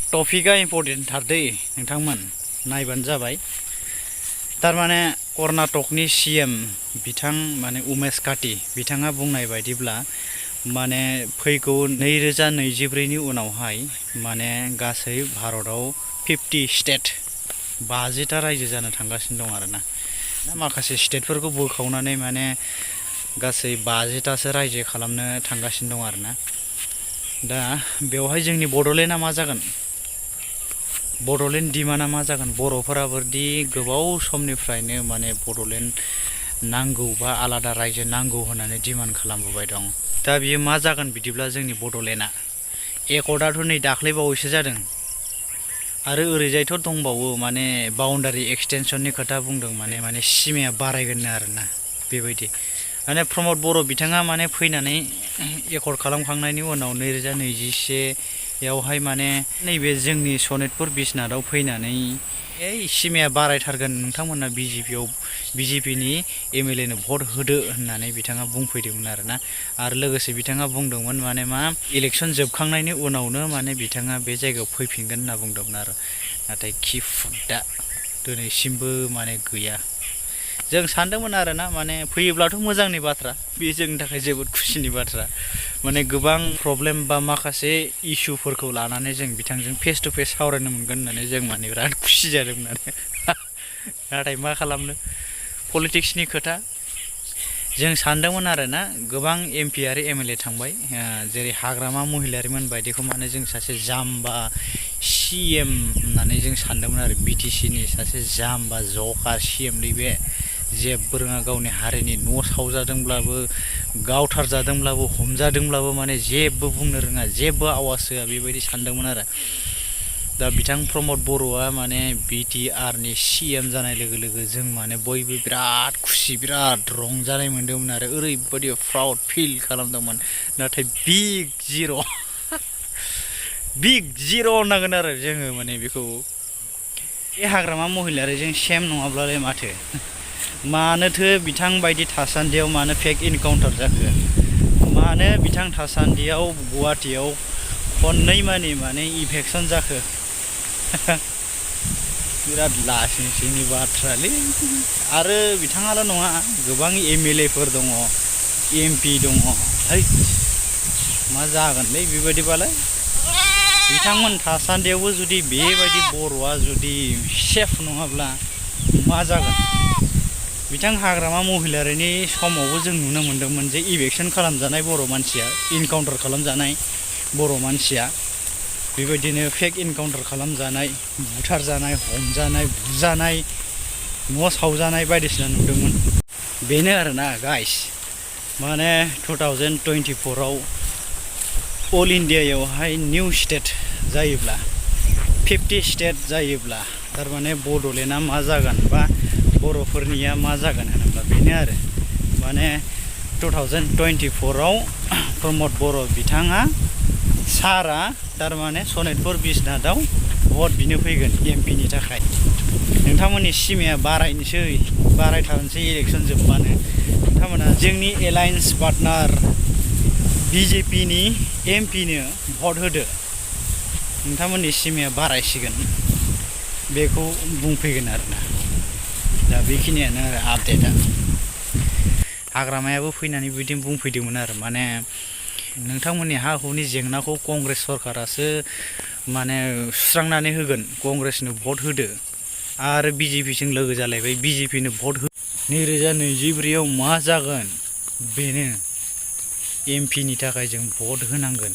टपिकआ इम्पर्टेन्ट थारदै नोंथांमोन नायबानो जाबाय। तारमाने कर्नाटकनि सीएम बिथां माने उमेश काटी बिथाङा बुंनाय बायदिब्ला माने फैगौ 2024 नि उनावहाय माने गासै भारताव 50 स्टेट 50टा रायजो जानो थांगासिनो दं आरोना। माखासे स्टेटफोरखौ बोखावनानै माने गासै 50टासो रायजो खालामनो थांगासिनो दं आरोना। दा बेवहाय जोंनि बड'लेण्डआ मा जागोन, बड'लेण्ड डिमान्डआ मा जागोन, बर'फोराबोदि गोबाव समनिफ्रायनो माने बड'लेण्ड नांगौ बा आलादा रायजो नांगौ होननानै डिमान्ड खालामबोबाय दं। दा बियो मा जागोन बिदिब्ला जोंनि बड'लेण्डआ? एकर्डआथ' नै दाख्लैबावैसो जादों आरो ओरैजायथ' दंबावो माने बाउन्डारि एक्सटेनसननि खोथा बुंदों, माने सिमाया बारायगोननो आरोना। बेबायदि माने प्रमद बर' बिथाङा माने फैनानै एकर्ड खालामखांनायनि उनाव 2021आवहाय माने नैबे जोंनि सनितपुर बिसनाथआव फैनानै सिमाया बारायथारगोन, नोंथांमोना बिजेपिनि एमएलएनो भट होदो होननानै बिथाङा बुंफैदोंमोन आरोना। आरो लोगोसे बिथाङा बुंदोंमोन माने मा इलेक्सन जोबखांनायनि उनावनो माने बिथाङा बे जायगायाव फैफिनगोन होनना बुंदोंमोन आरो। नाथाय खिफुदा दिनैसिमबो माने गैया। जों सानदोंमोन आरोना माने फैयोब्लाथ' मोजांनि बाथ्रा, बे जोंनि थाखाय जोबोद खुसिनि बाथ्रा। माने गोबां प्रब्लेम बा माखासे इसुफोरखौ लानानै जों बिथांजों फेस टु फेस सावरायनो मोनगोन होननानै जों माने बिराद खुसि जादोंमोन आरो। नाथाय मा खालामनो, पलिटिक्सनि खोथा। जों सानदोंमोन आरोना गोबां एमपि आरो एमएलए थांबाय, जेरै हाग्रामा महिलारिमोन बायदिखौ माने जों सासे जाम्बा सीएम होननानै जों सानदोंमोन आरो। बिटिसिनि सासे जाम्बा जकार सीएम नैबे जेबो रोङा, गावनि हारिनि न' सावजादोंब्लाबो गावथारजादोंब्लाबो हमजादोंब्लाबो माने जेबो बुंनो रोङा, जेबो आवाज होआ, बेबायदि सानदोंमोन आरो। दा बिथां प्रमद बर'आ माने बिटिआरनि सीएम जानाय लोगो लोगो जों माने बयबो बिराद खुसि, बिराद रंजानाय मोन्दोंमोन आरो ओरैबायदि प्राउड फिल खालामदोंमोन। नाथाय बिग जिर' होननांगोन आरो जोङो माने बेखौ। बे हाग्रामा महिलारिजों सेम नङाब्लालाय माथो, मानोथो बिथां बायदि थासान्दियाव मानो फेक इनकाउन्टार जाखो, मानो बिथां थासान्दियाव गुवाहाटियाव खननै माने इभेकसन जाखो। बिराद लासिंसिंनि बाथ्रालै। आरो बिथाङाल' नङा, गोबां एमएलएफोर दङ, एमपि दङ। है मा जागोनलै बेबायदिबालाय? बिथांमोन थासान्दियावबो जुदि बेबायदि बर'आ जुदि सेफ नङाब्ला मा जागोन? बिथां हाग्रामा महिलारिनि समावबो जों नुनो मोन्दोंमोन जे इभेकसन खालामजानाय बर' मानसिया, इनकाउन्टार खालामजानाय बर' मानसिया बेबायदिनो फेक इनकाउन्टार खालामजानाय, बुथारजानाय, हमजानाय, बुजानाय, न' सावजानाय बायदिसिना नुदोंमोन। बेनो आरोना गाइस, माने 2024आव अल इन्डियायावहाय निउ स्टेट जायोब्ला, 50 स्टेट जायोब्ला थारमाने बड'लेण्डआ मा जागोन बा बर'फोरनिया मा जागोन होनोब्ला बेनो आरो। माने 2024आव प्रमद बर' बिथाङा सारआ थारमाने सनितपुर बिसनाथआव भट बिनो फैगोन एमपिनि थाखाय। नोंथांमोननि सिमाया बारायथारनोसै इलेक्सन जोबबानो। नोंथांमोना जोंनि एलायन्स पार्टनार बिजेपिनि एमपिनो भट होदो, नोंथांमोननि सिमाया बारायसिगोन, बेखौ बुंफैगोन आरोना। दा बेखिनियानो आरो आपडेटआ। हाग्रामायाबो फैनानै बिदिनो बुंफैदोंमोन आरो माने नोंथांमोननि हा हुनि जेंनाखौ कंग्रेस सरकारासो माने सुस्रांनानै होगोन, कंग्रेसनो भट होदो। आरो बिजेपिजों लोगो जालायबाय, बिजेपिनो भट हो। 2024आव मा जागोन बेनो, एमपिनि थाखाय जों भट होनांगोन।